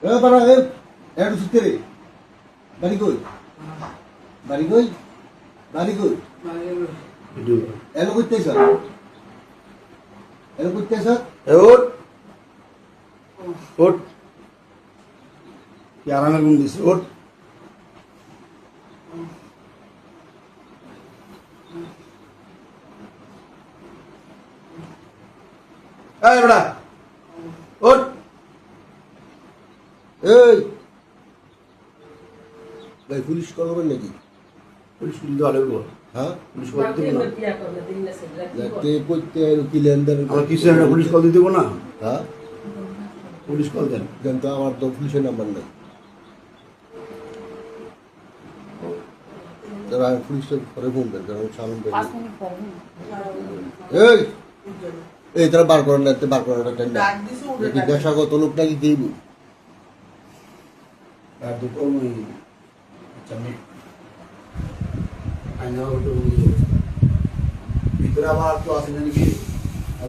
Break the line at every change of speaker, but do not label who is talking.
এ বাড়া এ একটু সুতে রে বাড়ি কই বাড়ি কই বাড়ি কই এলো করতেছ এলো করতেছ
ওট ওট কি আরামে ঘুম দিছে ওট এই বড়া ওট
এই ভাই পুলিশ কল করবেন নাকি
পুলিশ কিন্তু আলেব
হ্যাঁ
পুলিশ কল দিতে না
কে করতে আর কি লেনদেন
আমার কিছু একটা পুলিশ কল দিতে না
হ্যাঁ
পুলিশ কল দেন
কিন্তু আমার তো পুলিশের নাম্বার নাই তারা আমি পুলিশের পরে ফোন দেন কারণ সামনে এই এই তারা বার করেন না বার করেন না কি পেশাগত লোক নাকি কেইব
আর দুটো ওই আচ্ছা আমি আইনা ওটা ভিতরে আবার তো আছে নাকি